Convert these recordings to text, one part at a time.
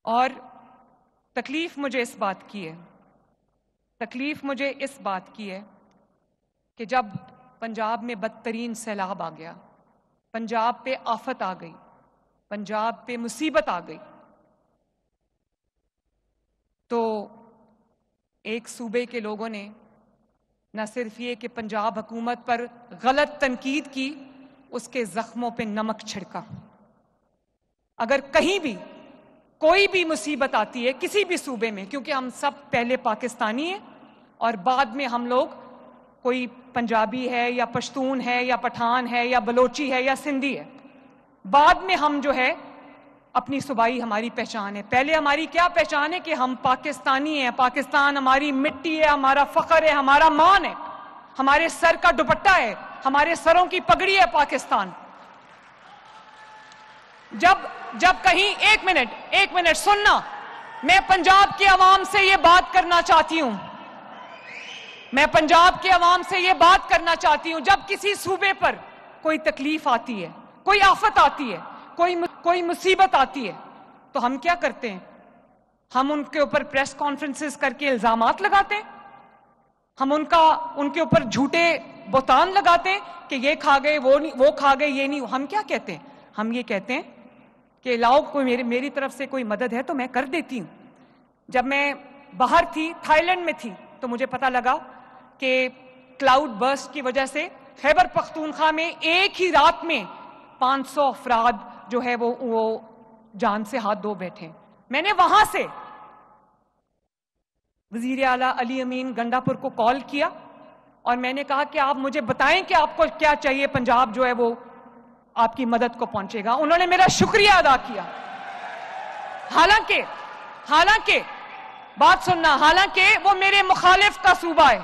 اور تکلیف مجھے اس بات کی ہے کہ جب پنجاب میں بدترین سیلاب آ گیا، پنجاب پہ آفت آ گئی، پنجاب پہ مصیبت آ گئی، تو ایک صوبے کے لوگوں نے نہ صرف یہ کہ پنجاب حکومت پر غلط تنقید کی، اس کے زخموں پہ نمک چھڑکا۔ اگر کہیں بھی کوئی بھی مصیبت آتی ہے کسی بھی صوبے میں، کیونکہ ہم سب پہلے پاکستانی ہیں اور بعد میں ہم لوگ کوئی پنجابی ہے یا پشتون ہے یا پٹھان ہے یا بلوچی ہے یا سندھی ہے، بعد میں ہم جو ہے اپنی صوبائی ہماری پہچان ہے۔ پہلے ہماری کیا پہچان ہے کہ ہم پاکستانی ہیں، پاکستان ہماری مٹی ہے، ہمارا فخر ہے، ہمارا مان ہے، ہمارے سر کا دوپٹہ ہے، ہمارے سروں کی پگڑی ہے پاکستان۔ جب کہیں ایک منٹ سننا، میں پنجاب کے عوام سے یہ بات کرنا چاہتی ہوں، جب کسی صوبے پر کوئی تکلیف آتی ہے، کوئی آفت آتی ہے، کوئی مصیبت آتی ہے، تو ہم کیا کرتے ہیں؟ ہم ان کے اوپر پریس کانفرنسز کر کے الزامات لگاتے ہیں، ہم ان کے اوپر جھوٹے بہتان لگاتے ہیں کہ یہ کھا گئے، وہ کھا گئے، یہ نہیں۔ ہم کیا کہتے ہیں؟ ہم یہ کہتے ہیں کہ لاؤ کوئی میری طرف سے کوئی مدد ہے تو میں کر دیتی ہوں۔ جب میں باہر تھی، تھائی لینڈ میں تھی، تو مجھے پتہ لگا کہ کلاؤڈ برسٹ کی وجہ سے خیبر پختونخوا میں ایک ہی رات میں 500 افراد جو ہے وہ جان سے ہاتھ دھو بیٹھے۔ میں نے وہاں سے وزیر اعلیٰ علی امین گنڈا پور کو کال کیا اور میں نے کہا کہ آپ مجھے بتائیں کہ آپ کو کیا چاہیے، پنجاب جو ہے وہ آپ کی مدد کو پہنچے گا۔ انہوں نے میرا شکریہ ادا کیا، حالانکہ بات سننا، حالانکہ وہ میرے مخالف کا صوبہ ہے،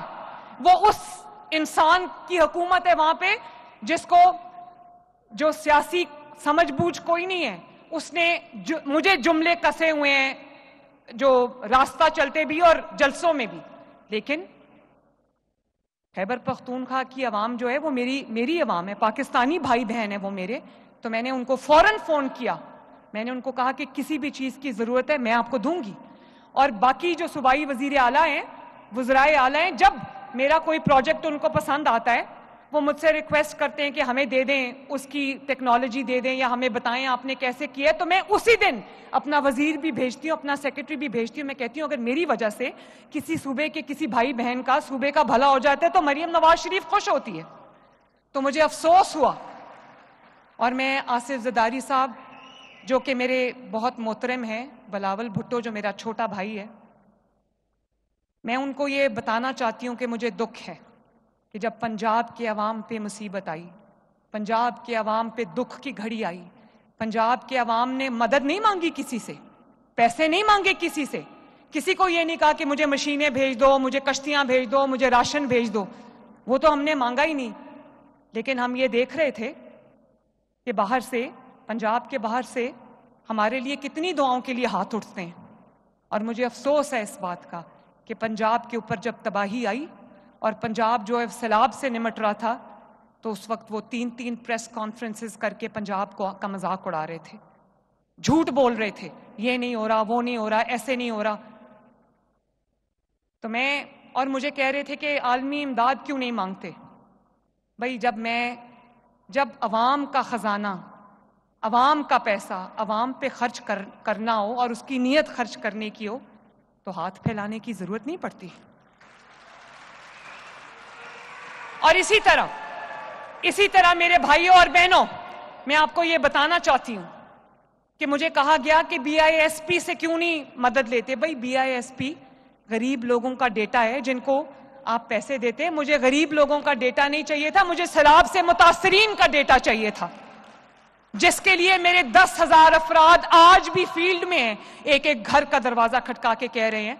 وہ اس انسان کی حکومت ہے وہاں پہ جس کو جو سیاسی سمجھ بوجھ کوئی نہیں ہے، اس نے مجھے جملے کسے ہوئے ہیں جو راستہ چلتے بھی اور جلسوں میں بھی، لیکن خیبر پختونخوا کی عوام جو ہے وہ میری عوام ہے، پاکستانی بھائی بہن ہے وہ میرے۔ تو میں نے ان کو فوراً فون کیا، میں نے ان کو کہا کہ کسی بھی چیز کی ضرورت ہے میں آپ کو دوں گی۔ اور باقی جو صوبائی وزیر اعلیٰ ہیں، وزرائے اعلیٰ ہیں، جب میرا کوئی پروجیکٹ ان کو پسند آتا ہے وہ مجھ سے ریکویسٹ کرتے ہیں کہ ہمیں دے دیں، اس کی ٹیکنالوجی دے دیں یا ہمیں بتائیں آپ نے کیسے کیا ہے، تو میں اسی دن اپنا وزیر بھی بھیجتی ہوں، اپنا سیکرٹری بھی بھیجتی ہوں۔ میں کہتی ہوں اگر میری وجہ سے کسی صوبے کے کسی بھائی بہن کا صوبے کا بھلا ہو جاتا ہے تو مریم نواز شریف خوش ہوتی ہے۔ تو مجھے افسوس ہوا، اور میں آصف زرداری صاحب جو کہ میرے بہت محترم ہیں، بلاول بھٹو جو میرا چھوٹا بھائی ہے، میں ان کو یہ بتانا چاہتی ہوں کہ مجھے دکھ ہے کہ جب پنجاب کے عوام پہ مصیبت آئی، پنجاب کے عوام پہ دکھ کی گھڑی آئی، پنجاب کے عوام نے مدد نہیں مانگی کسی سے، پیسے نہیں مانگے کسی سے، کسی کو یہ نہیں کہا کہ مجھے مشینیں بھیج دو، مجھے کشتیاں بھیج دو، مجھے راشن بھیج دو، وہ تو ہم نے مانگا ہی نہیں۔ لیکن ہم یہ دیکھ رہے تھے کہ باہر سے، پنجاب کے باہر سے ہمارے لیے کتنی دعاؤں کے لیے ہاتھ اٹھتے ہیں، اور مجھے افسوس ہے اس بات کا کہ پنجاب کے اوپر جب تباہی آئی اور پنجاب جو ہے سیلاب سے نمٹ رہا تھا، تو اس وقت وہ 3 پریس کانفرنسز کر کے پنجاب کا مذاق اڑا رہے تھے، جھوٹ بول رہے تھے، یہ نہیں ہو رہا، وہ نہیں ہو رہا، ایسے نہیں ہو رہا۔ تو اور مجھے کہہ رہے تھے کہ عالمی امداد کیوں نہیں مانگتے؟ بھائی جب عوام کا خزانہ، عوام کا پیسہ عوام پہ خرچ کرنا ہو اور اس کی نیت خرچ کرنے کی ہو تو ہاتھ پھیلانے کی ضرورت نہیں پڑتی۔ اور اسی طرح میرے بھائیوں اور بہنوں، میں آپ کو یہ بتانا چاہتی ہوں کہ مجھے کہا گیا کہ BISP سے کیوں نہیں مدد لیتے؟ بھائی BISP غریب لوگوں کا ڈیٹا ہے جن کو آپ پیسے دیتے، مجھے غریب لوگوں کا ڈیٹا نہیں چاہیے تھا، مجھے سیلاب سے متاثرین کا ڈیٹا چاہیے تھا، جس کے لیے میرے 10,000 افراد آج بھی فیلڈ میں ہیں، ایک گھر کا دروازہ کھٹکا کے کہہ رہے ہیں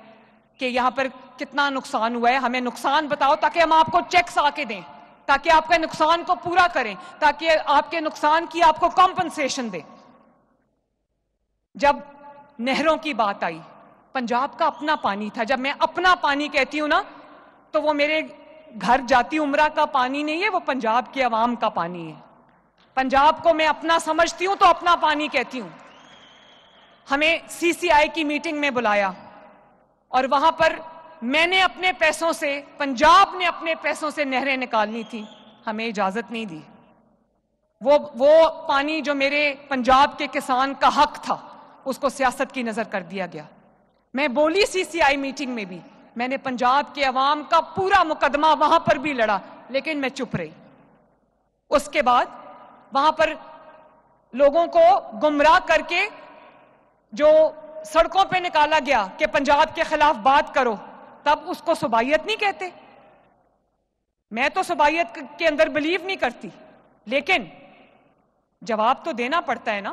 کہ یہاں پر کتنا نقصان ہوا ہے، ہمیں نقصان بتاؤ تاکہ ہم آپ کو چیکس آ کے دیں، تاکہ آپ کے نقصان کو پورا کریں، تاکہ آپ کے نقصان کی آپ کو کمپنسیشن دیں۔ جب نہروں کی بات آئی، پنجاب کا اپنا پانی تھا، جب میں اپنا پانی کہتی ہوں نا تو وہ میرے گھر جاتی عمرہ کا پانی نہیں ہے، وہ پنجاب کے عوام کا پانی ہے۔ پنجاب کو میں اپنا سمجھتی ہوں تو اپنا پانی کہتی ہوں۔ ہمیں سی سی آئی کی میٹنگ میں بلایا اور وہاں پر میں نے اپنے پیسوں سے، پنجاب نے اپنے پیسوں سے نہریں نکالنی تھی، ہمیں اجازت نہیں دی۔ وہ پانی جو میرے پنجاب کے کسان کا حق تھا اس کو سیاست کی نظر کر دیا گیا۔ میں بولی سی سی آئی میٹنگ میں بھی، میں نے پنجاب کے عوام کا پورا مقدمہ وہاں پر بھی لڑا، لیکن میں چپ رہی۔ اس کے بعد وہاں پر لوگوں کو گمراہ کر کے جو سڑکوں پہ نکالا گیا کہ پنجاب کے خلاف بات کرو، تب اس کو صوبائیت نہیں کہتے۔ میں تو صوبائیت کے اندر بلیو نہیں کرتی، لیکن جواب تو دینا پڑتا ہے نا۔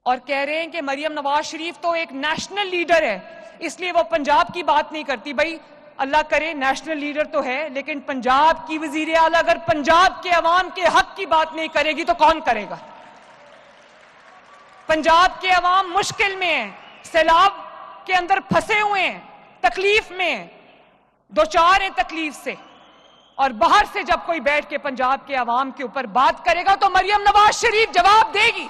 اور کہہ رہے ہیں کہ مریم نواز شریف تو ایک نیشنل لیڈر ہے، اس لیے وہ پنجاب کی بات نہیں کرتی۔ بھائی اللہ کرے، نیشنل لیڈر تو ہے، لیکن پنجاب کی وزیر اعلیٰ اگر پنجاب کے عوام کے حق کی بات نہیں کرے گی تو کون کرے گا؟ پنجاب کے عوام مشکل میں ہیں، سیلاب کے اندر پھنسے ہوئے ہیں، تکلیف میں ہیں، دوچار ہیں تکلیف سے، اور باہر سے جب کوئی بیٹھ کے پنجاب کے عوام کے اوپر بات کرے گا تو مریم نواز شریف جواب دے گی۔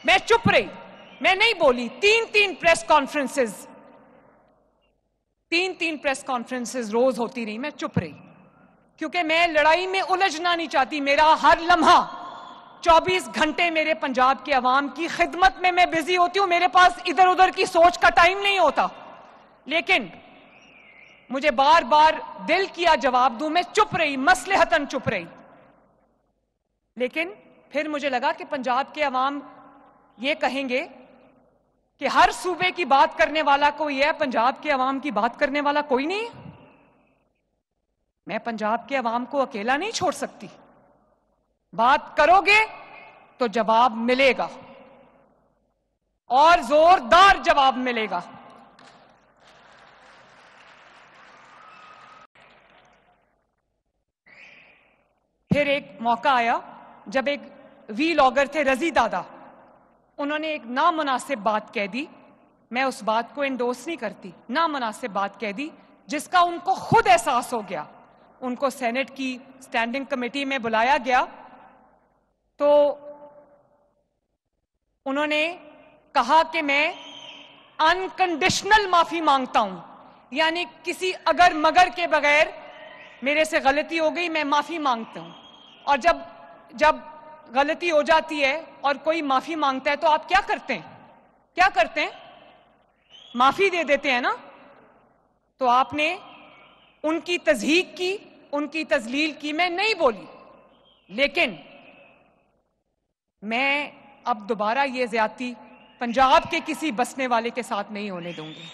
میں چپ رہی، میں نہیں بولی۔ تین پریس کانفرنسز روز ہوتی رہی، میں چپ رہی، کیونکہ میں لڑائی میں الجھنا نہیں چاہتی۔ میرا ہر لمحہ 24 گھنٹے میرے پنجاب کے عوام کی خدمت میں بزی ہوتی ہوں، میرے پاس ادھر ادھر کی سوچ کا ٹائم نہیں ہوتا۔ لیکن مجھے بار بار دل کیا جواب دوں، میں چپ رہی، مصلحتاً چپ رہی۔ لیکن پھر مجھے لگا کہ پنجاب کے عوام یہ کہیں گے کہ ہر صوبے کی بات کرنے والا کوئی ہے، پنجاب کے عوام کی بات کرنے والا کوئی نہیں ہے۔ میں پنجاب کے عوام کو اکیلا نہیں چھوڑ سکتی۔ بات کرو گے تو جواب ملے گا، اور زوردار جواب ملے گا۔ پھر ایک موقع آیا جب ایک ویلاگر تھے رضی دادا، انہوں نے ایک نامناسب بات کہہ دی۔ میں اس بات کو انڈورس نہیں کرتی، نامناسب بات کہہ دی جس کا ان کو خود احساس ہو گیا۔ ان کو سینٹ کی سٹینڈنگ کمیٹی میں بلایا گیا تو انہوں نے کہا کہ میں انکنڈیشنل معافی مانگتا ہوں، یعنی کسی اگر مگر کے بغیر میرے سے غلطی ہو گئی، میں معافی مانگتا ہوں۔ اور جب غلطی ہو جاتی ہے اور کوئی معافی مانگتا ہے تو آپ کیا کرتے ہیں؟ کیا کرتے ہیں؟ معافی دے دیتے ہیں نا۔ تو آپ نے ان کی تضحیق کی، ان کی تذلیل کی، میں نہیں بولی، لیکن میں اب دوبارہ یہ زیادتی پنجاب کے کسی بسنے والے کے ساتھ نہیں ہونے دوں گی۔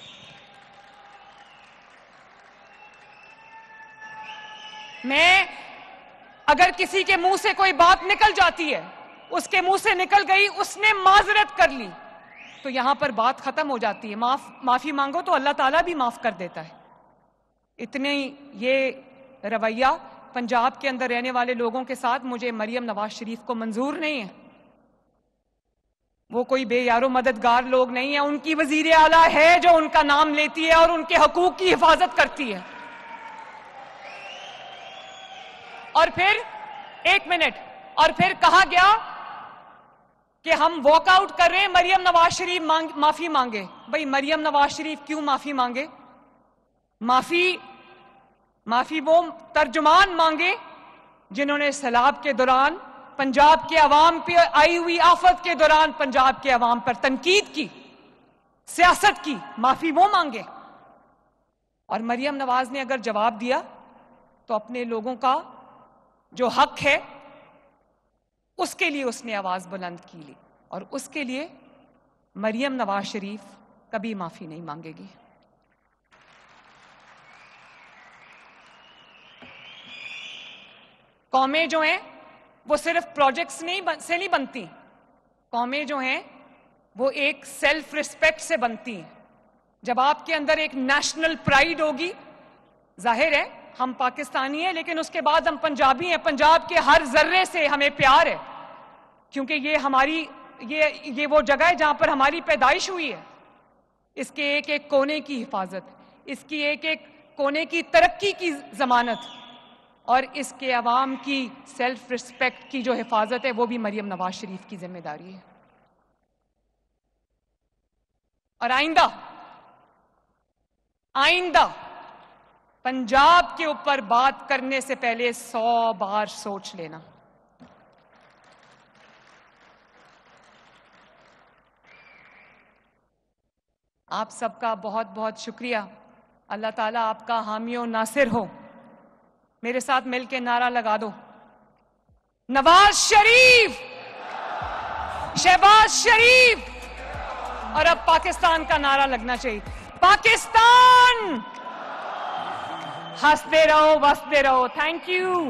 میں اگر کسی کے منہ سے کوئی بات نکل جاتی ہے، اس کے منہ سے نکل گئی، اس نے معذرت کر لی تو یہاں پر بات ختم ہو جاتی ہے۔ معافی مانگو تو اللہ تعالیٰ بھی معاف کر دیتا ہے۔ اتنے یہ رویہ پنجاب کے اندر رہنے والے لوگوں کے ساتھ مجھے مریم نواز شریف کو منظور نہیں ہے۔ وہ کوئی بے یار و مددگار لوگ نہیں ہیں، ان کی وزیر اعلیٰ ہے جو ان کا نام لیتی ہے اور ان کے حقوق کی حفاظت کرتی ہے۔ اور پھر ایک منٹ، اور پھر کہا گیا کہ ہم واک آؤٹ کر رہے ہیں، مریم نواز شریف معافی مانگے۔ بھئی مریم نواز شریف کیوں معافی مانگے؟ معافی وہ ترجمان مانگے جنہوں نے سیلاب کے دوران پنجاب کے عوام پہ آئی ہوئی آفت کے دوران پنجاب کے عوام پر تنقید کی، سیاست کی، معافی وہ مانگے۔ اور مریم نواز نے اگر جواب دیا تو اپنے لوگوں کا جو حق ہے اس کے لیے اس نے آواز بلند کی لی، اور اس کے لیے مریم نواز شریف کبھی معافی نہیں مانگے گی۔ قومیں جو ہیں وہ صرف پروجیکٹس سے نہیں بنتی، قومیں جو ہیں وہ ایک سیلف ریسپیکٹ سے بنتی ہیں۔ جب آپ کے اندر ایک نیشنل پرائیڈ ہوگی، ظاہر ہے ہم پاکستانی ہیں لیکن اس کے بعد ہم پنجابی ہیں، پنجاب کے ہر ذرے سے ہمیں پیار ہے، کیونکہ یہ وہ جگہ ہے جہاں پر ہماری پیدائش ہوئی ہے۔ اس کے ایک ایک کونے کی حفاظت، اس کی ایک ایک کونے کی ترقی کی ضمانت، اور اس کے عوام کی سیلف ریسپیکٹ کی جو حفاظت ہے وہ بھی مریم نواز شریف کی ذمہ داری ہے. اور آئندہ پنجاب کے اوپر بات کرنے سے پہلے 100 بار سوچ لینا. آپ سب کا بہت بہت شکریہ. اللہ تعالیٰ آپ کا حامی و ناصر ہو. میرے ساتھ مل کے نعرہ لگا دو: نواز شریف، شہباز شریف. اور اب پاکستان کا نعرہ لگنا چاہیے: پاکستان. ہنستے رہو بستے رہو. Thank you.